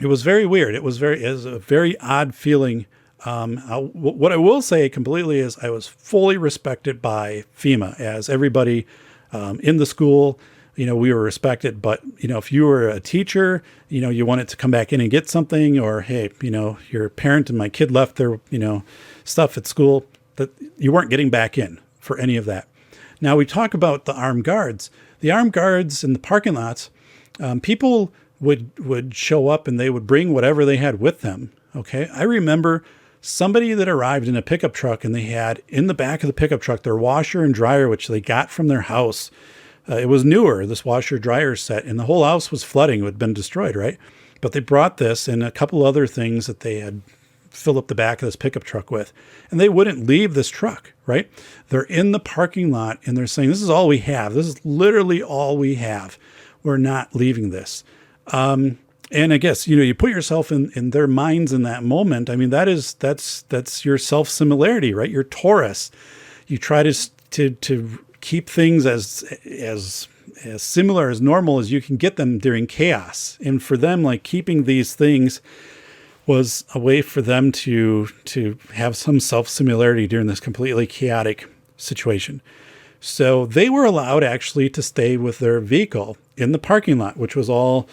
it was very weird. It was a very odd feeling. What I will say completely is I was fully respected by FEMA, as everybody in the school, we were respected. But, if you were a teacher, you wanted to come back in and get something, or, hey, your parent and my kid left their, stuff at school, that you weren't getting back in for any of that. Now we talk about the armed guards. The armed guards in the parking lots, people would show up and they would bring whatever they had with them. Okay. I remember somebody that arrived in a pickup truck, and they had in the back of the pickup truck their washer and dryer, which they got from their house. It was newer, this washer dryer set, and the whole house was flooding. It had been destroyed, right? But they brought this and a couple other things that they had filled up the back of this pickup truck with, and they wouldn't leave this truck, right? They're in the parking lot, and they're saying, this is all we have. This is literally all we have. We're not leaving this. And I guess, you put yourself in their minds in that moment. I mean, that's your self-similarity, right? You're Taurus. You try to keep things as similar, as normal as you can get them during chaos. And for them, keeping these things was a way for them to have some self-similarity during this completely chaotic situation. So they were allowed actually to stay with their vehicle in the parking lot, which was all,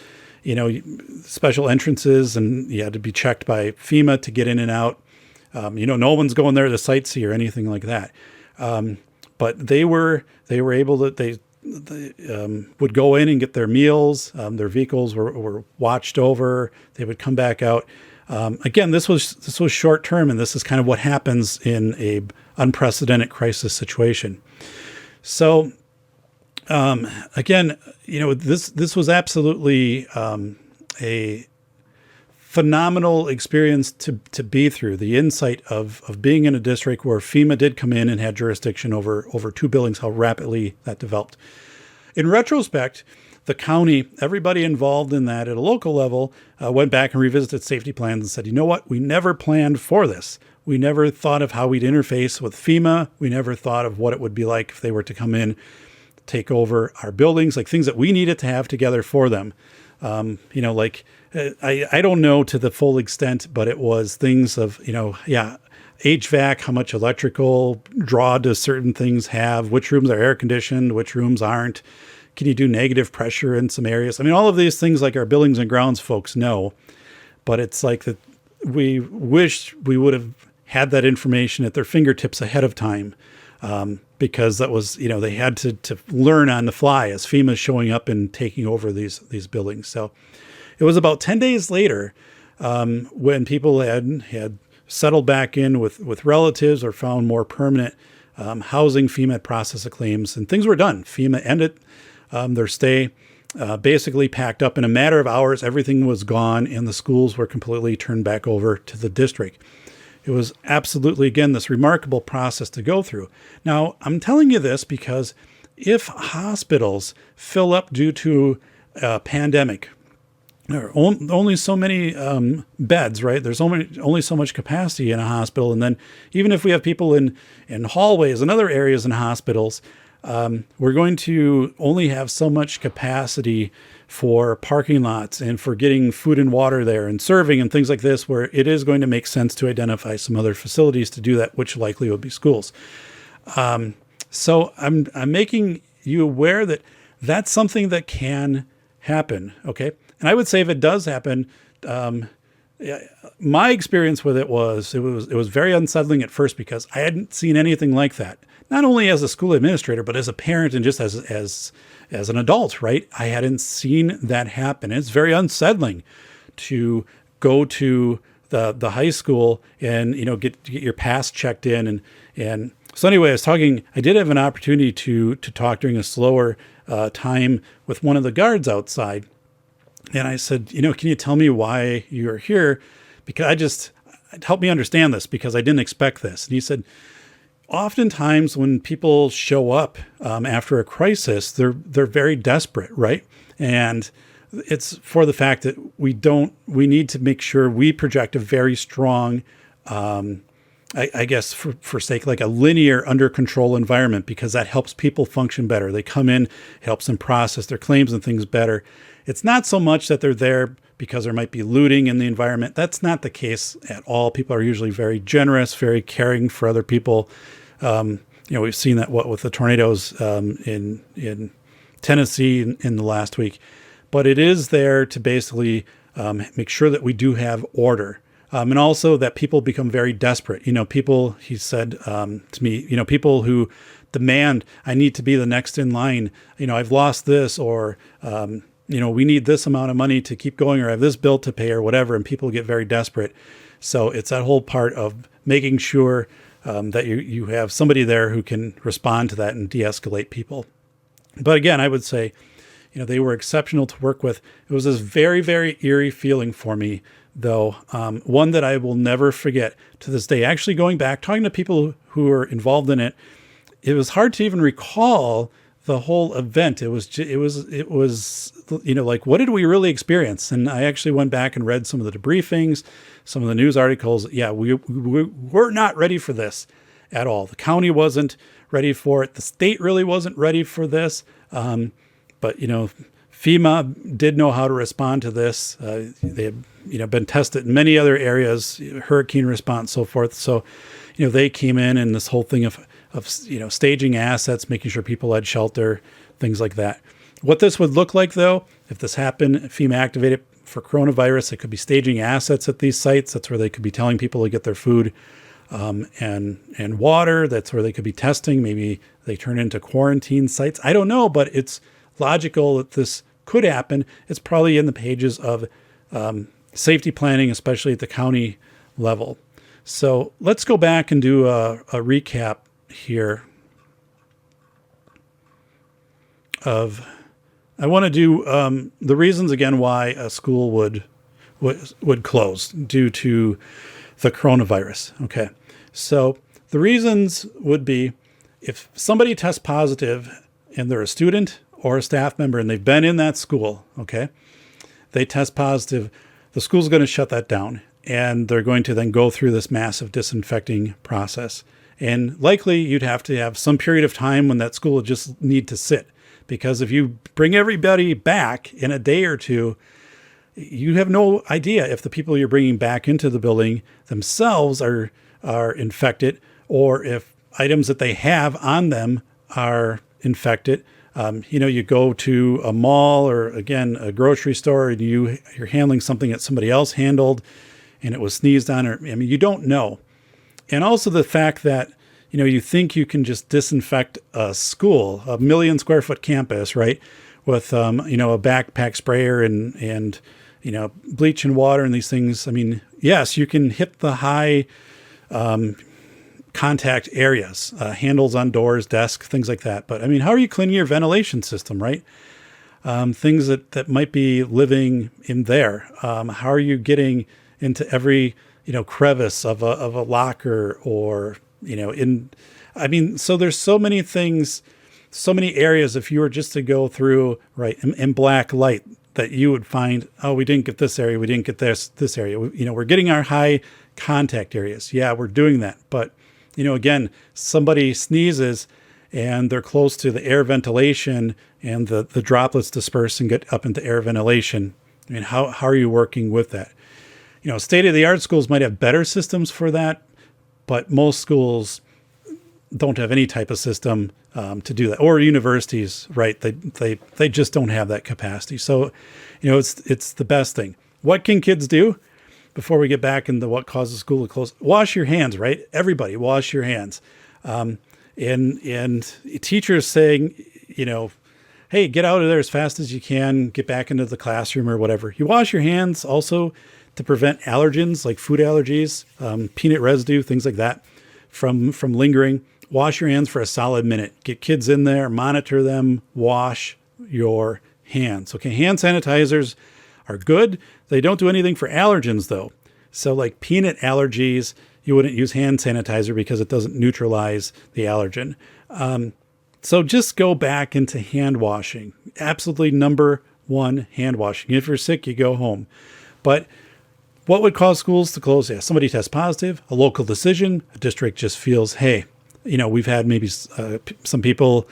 special entrances, and you had to be checked by FEMA to get in and out. No one's going there to sightsee or anything like that. But they were able to, they would go in and get their meals. Their vehicles were watched over. They would come back out. Again, this was short term, and this is kind of what happens in a unprecedented crisis situation. So, again, this was absolutely a phenomenal experience to be through. The insight of being in a district where FEMA did come in and had jurisdiction over 2 buildings, how rapidly that developed. In retrospect, the county, everybody involved in that at a local level, went back and revisited safety plans and said, you know what, we never planned for this. We never thought of how we'd interface with FEMA. We never thought of what it would be like if they were to come in, take over our buildings, things that we needed to have together for them. I don't know to the full extent, but it was things of, HVAC, how much electrical draw does certain things have, which rooms are air conditioned, which rooms aren't. Can you do negative pressure in some areas? I mean, all of these things like our buildings and grounds folks know, but it's like that we wish we would have had that information at their fingertips ahead of time, because that was, they had to learn on the fly as FEMA's showing up and taking over these buildings. So it was about 10 days later when people had settled back in with relatives or found more permanent housing. FEMA had processed the claims and things were done. FEMA ended their stay, basically packed up in a matter of hours. Everything was gone and the schools were completely turned back over to the district. It was absolutely, again, this remarkable process to go through. Now, I'm telling you this because if hospitals fill up due to a pandemic, there are only so many beds, right? There's only so much capacity in a hospital. And then even if we have people in hallways and other areas in hospitals, we're going to only have so much capacity for parking lots and for getting food and water there and serving and things like this, where it is going to make sense to identify some other facilities to do that, which likely would be schools. So I'm making you aware that that's something that can happen. Okay. And I would say if it does happen, my experience with it was very unsettling at first because I hadn't seen anything like that. Not only as a school administrator, but as a parent and just as an adult, right? I hadn't seen that happen. It's very unsettling to go to the high school and get your pass checked in and so anyway, I did have an opportunity to talk during a slower time with one of the guards outside. And I said, can you tell me why you're here? Because help me understand this because I didn't expect this. And he said, oftentimes when people show up after a crisis, they're very desperate, right? And it's for the fact that we need to make sure we project a very strong, I guess for sake, like a linear under control environment, because that helps people function better. They come in, helps them process their claims and things better. It's not so much that they're there because there might be looting in the environment. That's not the case at all. People are usually very generous, very caring for other people. We've seen that with the tornadoes in Tennessee in the last week. But it is there to basically make sure that we do have order. And also that people become very desperate. People, he said to me, people who demand, I need to be the next in line. I've lost this, or, we need this amount of money to keep going, or I have this bill to pay or whatever. And people get very desperate. So it's that whole part of making sure that you have somebody there who can respond to that and de-escalate people. But again, I would say, they were exceptional to work with. It was this very, very eerie feeling for me, though, one that I will never forget to this day. Actually, going back, talking to people who were involved in it, it was hard to even recall the whole event. It was, like, what did we really experience? And I actually went back and read some of the debriefings, some of the news articles. Yeah, we're not ready for this at all. The county wasn't ready for it. The state really wasn't ready for this. But FEMA did know how to respond to this. They had, been tested in many other areas, hurricane response, so forth. So, they came in and this whole thing of staging assets, making sure people had shelter, things like that. What this would look like, though, if this happened, FEMA activated for coronavirus, it could be staging assets at these sites. That's where they could be telling people to get their food and water. That's where they could be testing. Maybe they turn into quarantine sites. I don't know, but it's logical that this could happen. It's probably in the pages of safety planning, especially at the county level. So let's go back and do a recap here I want to do the reasons again why a school would close due to the coronavirus. Okay. So the reasons would be if somebody tests positive and they're a student or a staff member and they've been in that school, okay, they test positive, the school's going to shut that down and they're going to then go through this massive disinfecting process. And likely you'd have to have some period of time when that school would just need to sit, because if you bring everybody back in a day or two, you have no idea if the people you're bringing back into the building themselves are are infected, or if items that they have on them are infected. You go to a mall or, again, a grocery store, and you're handling something that somebody else handled and it was sneezed on, you don't know. And also the fact that, you think you can just disinfect a school, a 1 million square foot campus, right? With, a backpack sprayer and bleach and water and these things. Yes, you can hit the high contact areas, handles on doors, desks, things like that. But how are you cleaning your ventilation system, right? Things that might be living in there. How are you getting into every, crevice of a locker or, so there's so many things, so many areas, if you were just to go through, right, in black light, that you would find, oh, we didn't get this area, we didn't get this area. We're getting our high contact areas. Yeah, we're doing that. But, again, somebody sneezes and they're close to the air ventilation and the droplets disperse and get up into air ventilation. How are you working with that? State-of-the-art schools might have better systems for that, but most schools don't have any type of system to do that, or universities, right? They just don't have that capacity. So, it's the best thing. What can kids do before we get back into what causes school to close? Wash your hands, right? Everybody, wash your hands. And teachers saying, hey, get out of there as fast as you can, get back into the classroom or whatever. You wash your hands also to prevent allergens like food allergies, peanut residue, things like that from lingering. Wash your hands for a solid minute. Get kids in there, monitor them, wash your hands. Okay, hand sanitizers are good. They don't do anything for allergens though. So like peanut allergies, you wouldn't use hand sanitizer because it doesn't neutralize the allergen. So just go back into hand washing. Absolutely number one, hand washing. If you're sick, you go home. But what would cause schools to close? Yeah, somebody tests positive, a local decision, a district just feels, hey, we've had maybe some people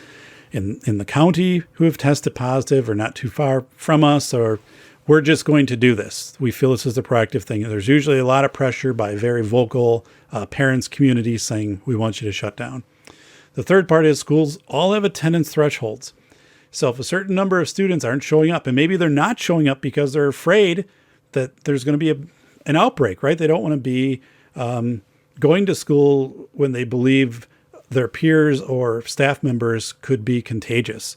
in the county who have tested positive or not too far from us, or we're just going to do this. We feel this is the proactive thing. There's usually a lot of pressure by very vocal parents, community saying, we want you to shut down. The third part is schools all have attendance thresholds. So if a certain number of students aren't showing up, and maybe they're not showing up because they're afraid that there's going to be an outbreak, right? They don't want to be going to school when they believe their peers or staff members could be contagious.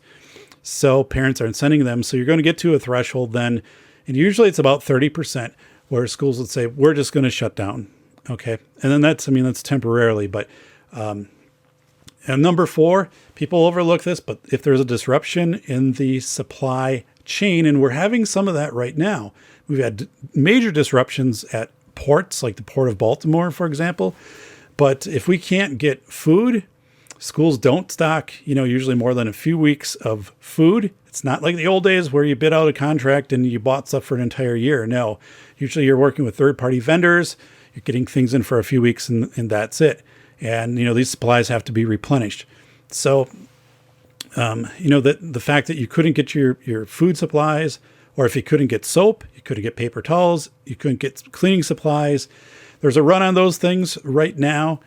So parents aren't sending them. So you're going to get to a threshold then, and usually it's about 30%, where schools would say, we're just going to shut down. Okay. And then that's temporarily, but and number 4, people overlook this, but if there's a disruption in the supply chain, and we're having some of that right now, we've had major disruptions at ports, like the Port of Baltimore, for example. But if we can't get food, schools don't stock, usually more than a few weeks of food. It's not like the old days where you bid out a contract and you bought stuff for an entire year. No, usually you're working with third-party vendors. You're getting things in for a few weeks and that's it. And, these supplies have to be replenished. So, the fact that you couldn't get your food supplies, or if you couldn't get soap, you couldn't get paper towels, you couldn't get cleaning supplies. There's a run on those things right now.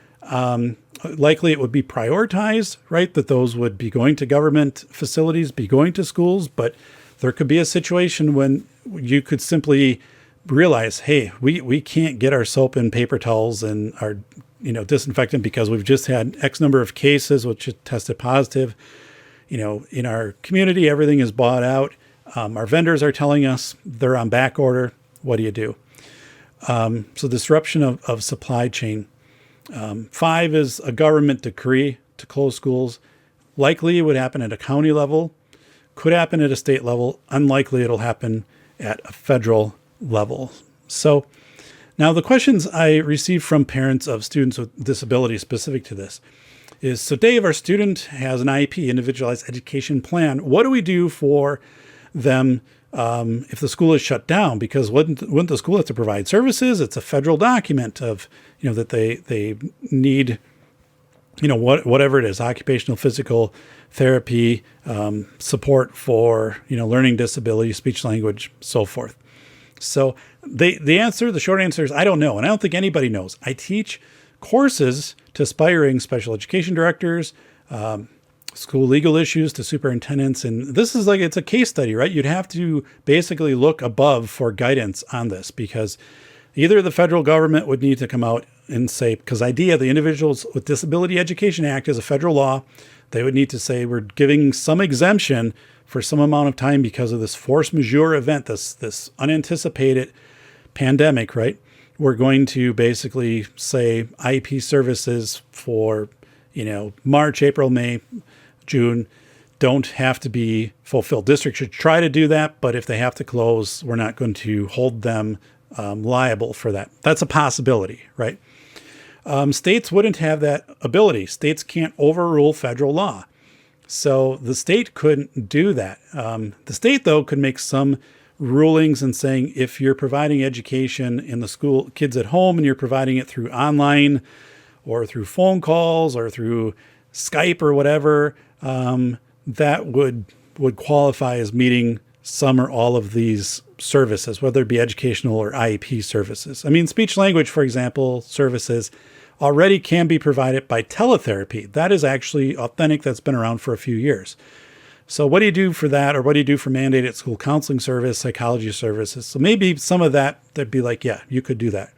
Likely it would be prioritized, right? That those would be going to government facilities, be going to schools, but there could be a situation when you could simply realize, hey, we can't get our soap and paper towels and our disinfectant because we've just had X number of cases which tested positive. In our community, everything is bought out. Our vendors are telling us they're on back order. What do you do? So disruption of supply chain. 5 is a government decree to close schools. Likely it would happen at a county level, could happen at a state level. Unlikely it'll happen at a federal level. So now the questions I receive from parents of students with disabilities specific to this is, so Dave, our student has an IEP, individualized education plan. What do we do for them if the school is shut down? Because wouldn't the school have to provide services? It's a federal document of, that they need, whatever it is, occupational, physical therapy, support for, learning disability, speech language, so forth. So the short answer is, I don't know. And I don't think anybody knows. I teach courses to aspiring special education directors, school legal issues to superintendents. And this is it's a case study, right? You'd have to basically look above for guidance on this, because either the federal government would need to come out and say, because the Individuals with Disability Education Act is a federal law, they would need to say, we're giving some exemption for some amount of time because of this force majeure event, this unanticipated pandemic, right? We're going to basically say IEP services for, March, April, May, June don't have to be fulfilled. Districts should try to do that, but if they have to close, we're not going to hold them liable for that. That's a possibility, right? States wouldn't have that ability. States can't overrule federal law. So the state couldn't do that. The state, though, could make some rulings and saying if you're providing education in the school, kids at home, and you're providing it through online or through phone calls or through Skype or whatever, that would qualify as meeting some or all of these services, whether it be educational or IEP services. I mean, speech language, for example, services already can be provided by teletherapy. That is actually authentic. That's been around for a few years. So what do you do for that? Or what do you do for mandated school counseling service, psychology services? So maybe some of that, they'd be like, yeah, you could do that.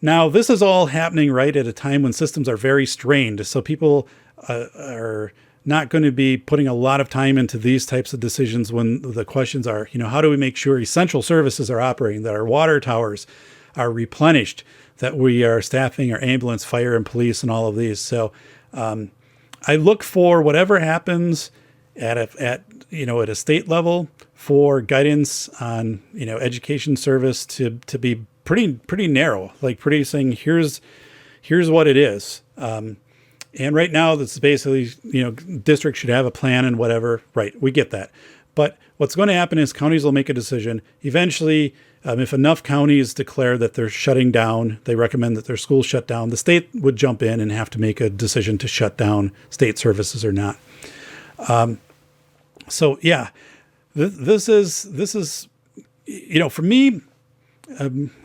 Now, this is all happening right at a time when systems are very strained. So people are not going to be putting a lot of time into these types of decisions when the questions are, how do we make sure essential services are operating, that our water towers are replenished, that we are staffing our ambulance, fire, and police, and all of these. So I look for whatever happens at a state level for guidance on education service to be pretty narrow, like pretty saying here's what it is. And right now, this is basically, districts should have a plan and whatever. Right, we get that. But what's going to happen is counties will make a decision. Eventually, if enough counties declare that they're shutting down, they recommend that their schools shut down, the state would jump in and have to make a decision to shut down state services or not. So yeah, this is for me,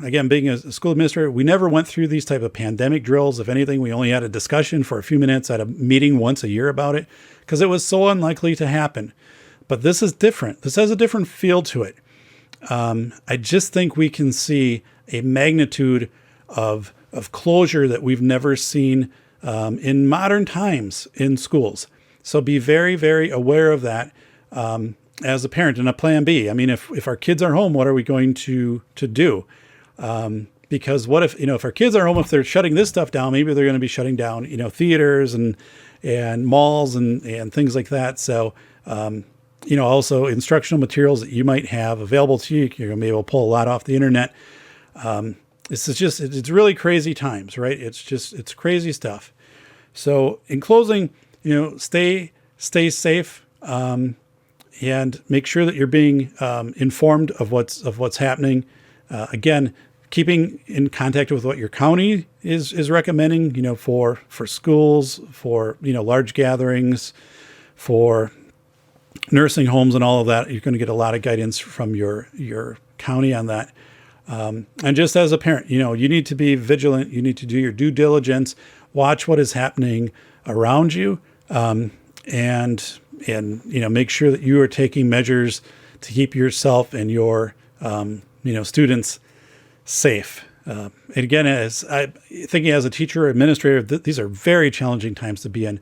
again, being a school administrator, we never went through these type of pandemic drills. If anything, we only had a discussion for a few minutes at a meeting once a year about it because it was so unlikely to happen. But this is different. This has a different feel to it. I just think we can see a magnitude of closure that we've never seen in modern times in schools. So be very, very aware of that as a parent, and a plan B. I mean, if our kids are home, what are we going to do? Because what if our kids are home, if they're shutting this stuff down, maybe they're going to be shutting down, theaters and malls and things like that. So, also instructional materials that you might have available to you, you're going to be able to pull a lot off the internet. It's really crazy times, right? It's crazy stuff. So in closing, stay safe, and make sure that you're being informed of what's happening. Again, keeping in contact with what your county is recommending, for schools, for large gatherings, for nursing homes and all of that. You're going to get a lot of guidance from your county on that. And just as a parent, you need to be vigilant. You need to do your due diligence, watch what is happening around you, and make sure that you are taking measures to keep yourself and your students safe. And again, as thinking as a teacher or administrator, these are very challenging times to be in.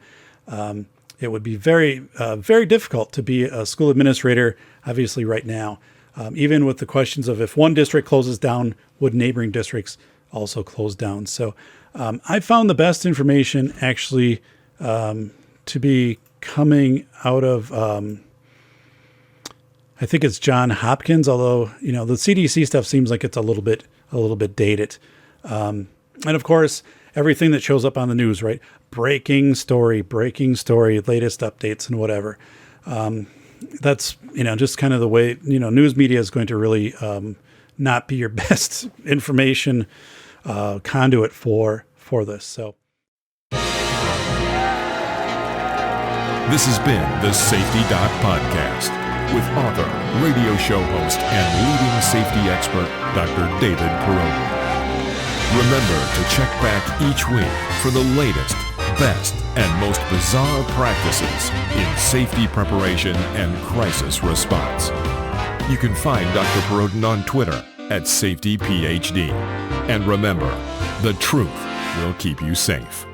It would be very, very difficult to be a school administrator, obviously, right now. Even with the questions of if one district closes down, would neighboring districts also close down? So I found the best information actually to be coming out of, I think it's Johns Hopkins, although, the CDC stuff seems like it's a little bit dated. And of course, everything that shows up on the news, right? Breaking story, latest updates and whatever. That's, just kind of the way, news media is going to really not be your best information conduit for this. So. This has been the Safety Doc Podcast with author, radio show host, and leading safety expert, Dr. David Perot. Remember to check back each week for the latest, best, and most bizarre practices in safety preparation and crisis response. You can find Dr. Perodin on Twitter @SafetyPhD. And remember, the truth will keep you safe.